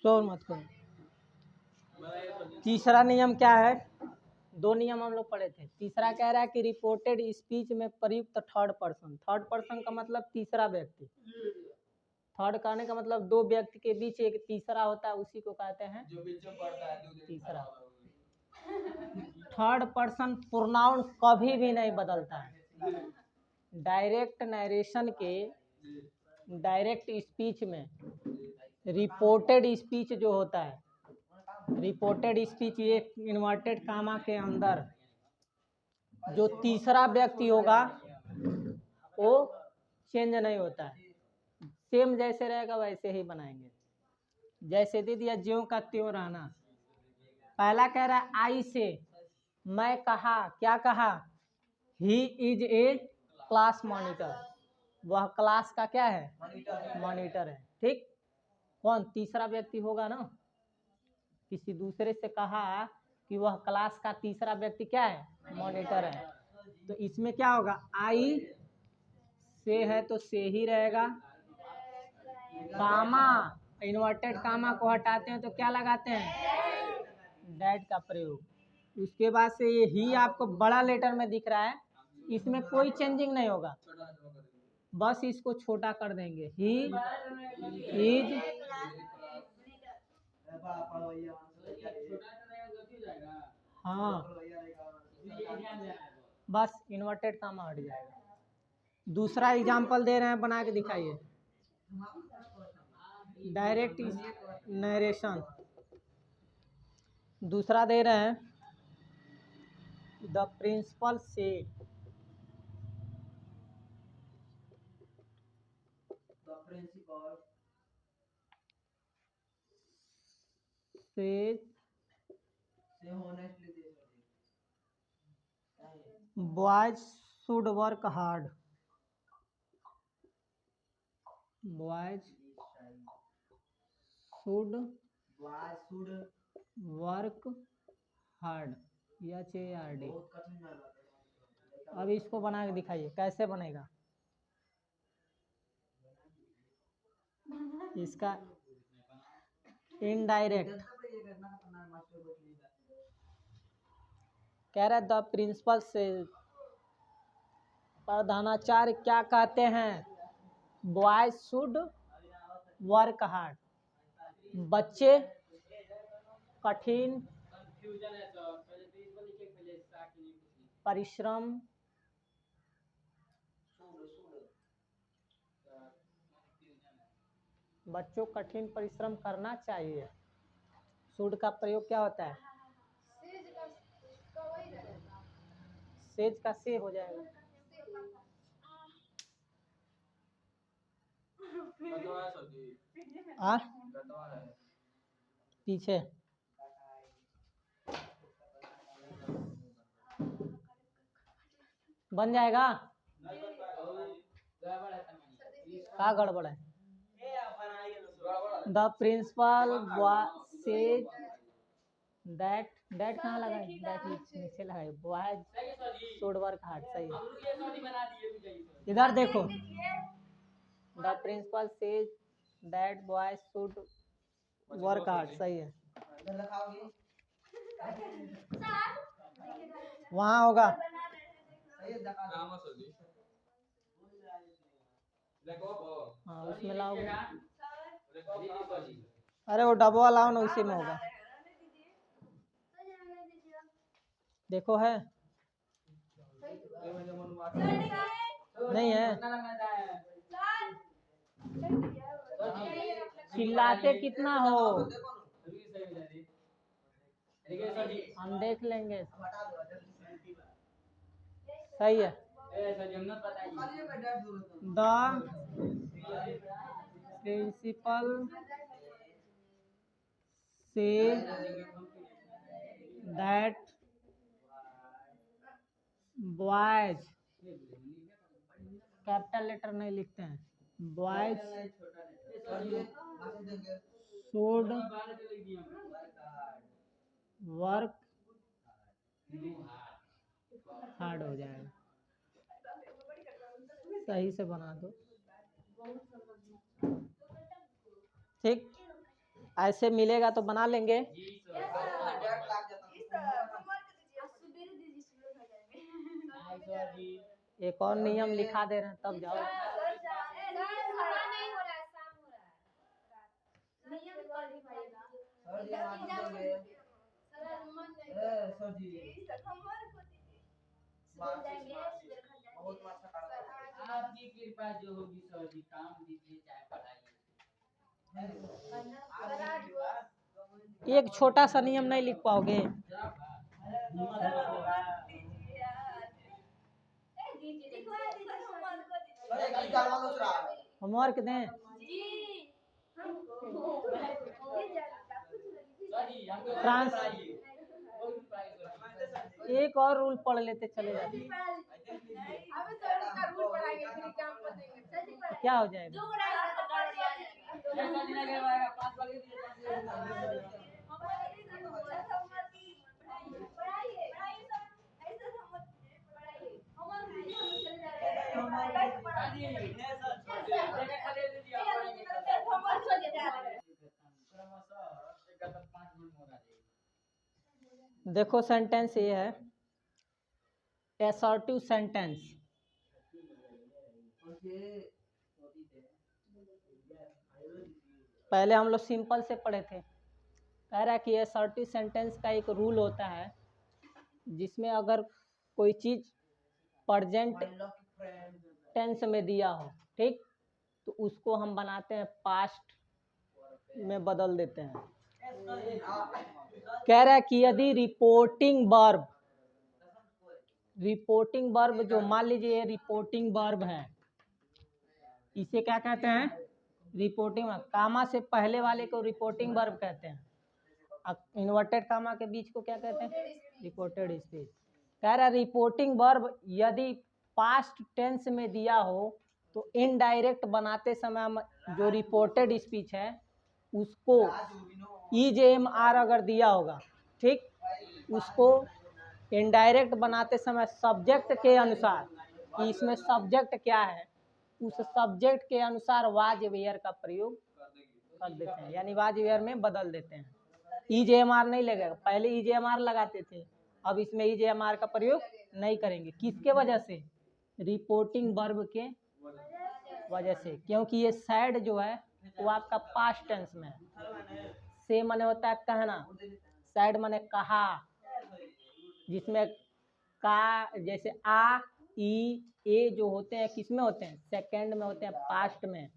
शोर मत करो। तीसरा नियम क्या है? दो नियम हम लोग पढ़े थे। तीसरा कह रहा है कि रिपोर्टेड स्पीच में प्रयुक्त थर्ड पर्सन। थर्ड पर्सन का मतलब तीसरा व्यक्ति। थर्ड कहने का मतलब दो व्यक्ति के बीच एक तीसरा होता है, उसी को कहते हैं जो बीच में पड़ता है तीसरा। थर्ड पर्सन प्रोनाउन कभी भी नहीं बदलता है। डायरेक्ट नरेशन के डायरेक्ट स्पीच में रिपोर्टेड स्पीच जो होता है, रिपोर्टेड स्पीच ये इन्वर्टेड कामा के अंदर जो तीसरा व्यक्ति होगा वो चेंज नहीं होता है, सेम जैसे रहेगा वैसे ही बनाएंगे। जैसे दे दिया ज्यों का त्यों रहना। पहला कह रहा है आई से, मैं कहा, क्या कहा? He is a class monitor. वह क्लास का क्या है? मॉनिटर है। ठीक, कौन? तीसरा व्यक्ति होगा ना। किसी दूसरे से कहा कि वह क्लास का तीसरा व्यक्ति क्या है? मॉनिटर है। तो इसमें क्या होगा? आई से है तो से ही रहेगा। कामा, इन्वर्टेड कामा को हटाते हैं तो क्या लगाते हैं? डैट का प्रयोग। उसके बाद से ये ही आपको बड़ा लेटर में दिख रहा है, इसमें कोई चेंजिंग नहीं होगा, बस इसको छोटा कर देंगे। ही इज, हाँ, बस इन्वर्टेड कामा हट जाएगा। दूसरा एग्जाम्पल दे रहे हैं, बना के दिखाइए। डायरेक्ट नरेशन दूसरा दे रहे हैं, the principal said, boys should work hard. Boys should work hard, HARD। अब इसको बना के दिखाइए, कैसे बनेगा? इसका इनडायरेक्ट कह रहा है द प्रिंसिपल से, प्रधानाचार्य क्या कहते हैं? Boys should work hard. बच्चे कठिन परिश्रम बच्चों कठिन परिश्रम करना चाहिए। शुड का प्रयोग क्या होता है? सेज का से हो जाएगा। आ? पीछे बन जाएगा। क्या गड़बड़ है? The principal says that, that कहाँ लगा है? दैट नीचे लगा है। बॉयज शुड वर्क हार्ड, सही है। इधर देखो, the principal says that boys should work hard, सही है। वहाँ होगा। हाँ, उसमें लाओगे। अरे वो डबवा लाओ ना, उसी में होगा। देखो है, नहीं है। चिल्लाते कितना हो, हम देख लेंगे। सही है। The principal says that boys, capital letter नहीं लिखते हैं, बॉयज शुड वर्क हार्ड हो जाएगा। सही से बना दो। ठीक। ऐसे मिलेगा तो बना लेंगे। एक और नियम लिखा दे रहे हैं तब जाओ। आपकी कृपा जो होगी सर जी, काम दीजिए चाहे पढ़ाइए। एक छोटा सा नियम नहीं लिख पाओगे? होमवर्क दें? ट्रांस एक और रूल पढ़ लेते चले जाते। क्या हो जाएगा? देखो सेंटेंस ये है, असर्टिव सेंटेंस। पहले हम लोग सिंपल से पढ़े थे। कह रहा है कि असर्टिव सेंटेंस का एक रूल होता है जिसमें अगर कोई चीज प्रेजेंट टेंस में दिया हो, ठीक, तो उसको हम बनाते हैं पास्ट में बदल देते हैं। कह रहा है कि यदि रिपोर्टिंग वर्ब जो मान लीजिए ये रिपोर्टिंग वर्ब है, इसे क्या कहते हैं? Reporting verb. कामा से पहले वाले को रिपोर्टिंग वर्ब कहते हैं, इन्वर्टेड कामा के बीच को क्या कहते हैं? Reported speech. कह रहा है रिपोर्टिंग वर्ब यदि पास्ट टेंस में दिया हो तो इनडायरेक्ट बनाते समय जो रिपोर्टेड स्पीच है उसको EJMR अगर दिया होगा, ठीक, उसको इनडायरेक्ट बनाते समय सब्जेक्ट के अनुसार, कि इसमें सब्जेक्ट क्या है, उस सब्जेक्ट के अनुसार वाज वेयर का प्रयोग कर देते हैं, यानी वाज वेयर में बदल देते हैं। EJMR नहीं लगेगा। पहले EJMR लगाते थे, अब इसमें EJMR का प्रयोग नहीं करेंगे। किसके वजह से? रिपोर्टिंग वर्ब के वजह से, क्योंकि ये सैड जो है वो आपका पास्ट टेंस में है। से माने होता है कहना, सैड माने कहा, जिसमें का जैसे आ ई ए जो होते हैं किस में होते हैं? सेकंड में होते हैं, पास्ट में।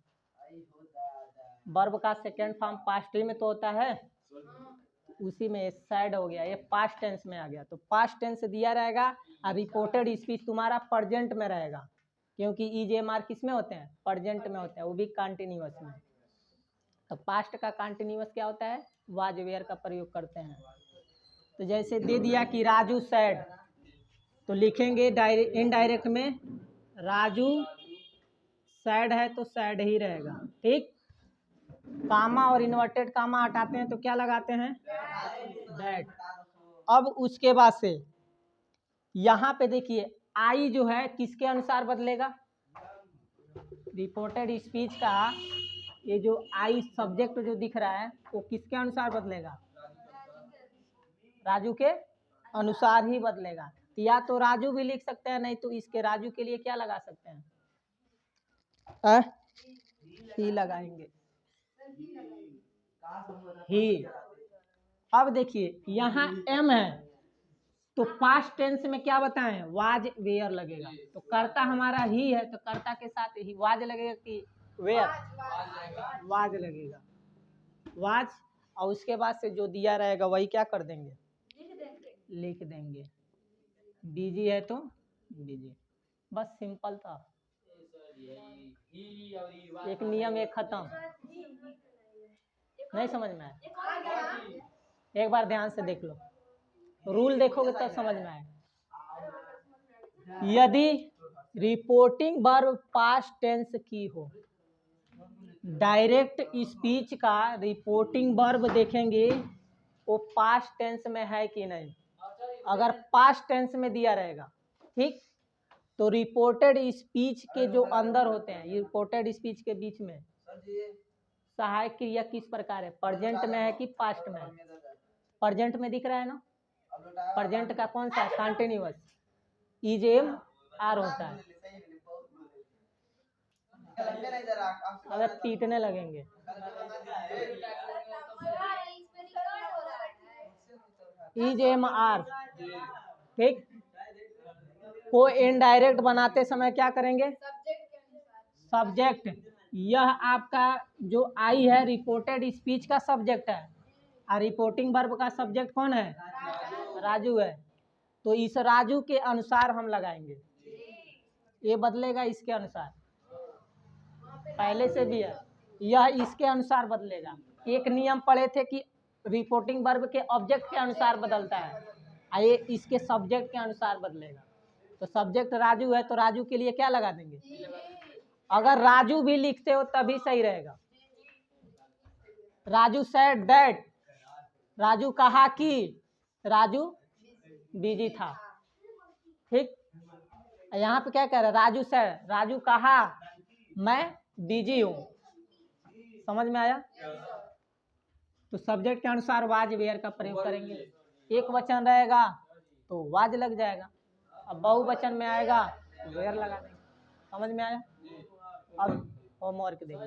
वर्ब का सेकंड फॉर्म पास्ट ही में तो होता है, उसी में सैड हो गया, ये पास्ट टेंस में आ गया। तो पास्ट टेंस दिया रहेगा और रिपोर्टेड स्पीच तुम्हारा प्रेजेंट में रहेगा, क्योंकि EJMR किस में होते हैं? प्रेजेंट में होते हैं, वो भी कंटिन्यूअस में। तो पास्ट का कंटिन्यूअस क्या होता है? वाज वेयर का प्रयोग करते हैं। तो जैसे दे दिया कि राजू सैड, तो लिखेंगे इनडायरेक्ट में राजू सैड है तो सैड ही रहेगा, ठीक। कामा और इन्वर्टेड कामा हटाते हैं तो क्या लगाते हैं? दैट। अब उसके बाद से यहाँ पे देखिए आई जो है किसके अनुसार बदलेगा? रिपोर्टेड स्पीच का ये जो आई सब्जेक्ट जो दिख रहा है वो किसके अनुसार बदलेगा? राजू के अनुसार ही बदलेगा। या तो राजू भी लिख सकते हैं, नहीं तो इसके राजू के लिए क्या लगा सकते हैं? ही लगाएंगे, ही। अब देखिए यहाँ एम है तो पास्ट टेंस में क्या बताएं? वाज वेयर लगेगा। तो कर्ता हमारा ही है तो कर्ता के साथ ही वाज लगेगा कि वेयर? वाज लगेगा, वाज। और उसके बाद से जो दिया रहेगा वही क्या कर देंगे? लिख देंगे। बिजी है तो बिजी। बस सिंपल था। एक नियम एक खत्म। नहीं समझ में आया? एक बार ध्यान से देख लो, रूल देखोगे तब समझ में आएगा। यदि रिपोर्टिंग वर्ब पास्ट टेंस की हो, डायरेक्ट स्पीच का रिपोर्टिंग वर्ब देखेंगे वो पास्ट टेंस में है कि नहीं। अगर पास्ट टेंस में दिया रहेगा, ठीक, तो रिपोर्टेड स्पीच के जो अंदर होते हैं, रिपोर्टेड स्पीच के बीच में सहायक क्रिया किस प्रकार है, प्रेजेंट में है कि पास्ट में है? प्रेजेंट में दिख रहा है ना, प्रेजेंट का कौन सा है, कंटिन्यूअस, इज एम आर होता है। अगर पीटने लगेंगे। इज एम आर, ठीक। को इनडायरेक्ट बनाते समय क्या करेंगे, सब्जेक्ट। यह आपका जो आई है रिपोर्टेड स्पीच का सब्जेक्ट है, और रिपोर्टिंग वर्ब का सब्जेक्ट कौन है, राजू है। तो इस राजू के अनुसार हम लगाएंगे, ये बदलेगा इसके अनुसार, पहले से भी है, यह इसके अनुसार बदलेगा। एक नियम पढ़े थे कि रिपोर्टिंग वर्ब के ऑब्जेक्ट के अनुसार बदलता है, और ये इसके सब्जेक्ट के अनुसार बदलेगा। तो सब्जेक्ट राजू है तो राजू के लिए क्या लगा देंगे, अगर राजू भी लिखते हो तभी सही रहेगा। राजू सेड दैट, राजू कहा कि, राजू बिजी था, ठीक। यहाँ पे क्या कह रहा है, राजू सेड, राजू कहा मैं बिजी हूँ, समझ में आया। तो सब्जेक्ट के अनुसार वाज वेयर का प्रयोग करेंगे। एक वचन रहेगा तो वाज लग जाएगा, अब बहुवचन में आएगा तो वेयर लगा देंगे, समझ में आया। अब होमवर्क देंगे।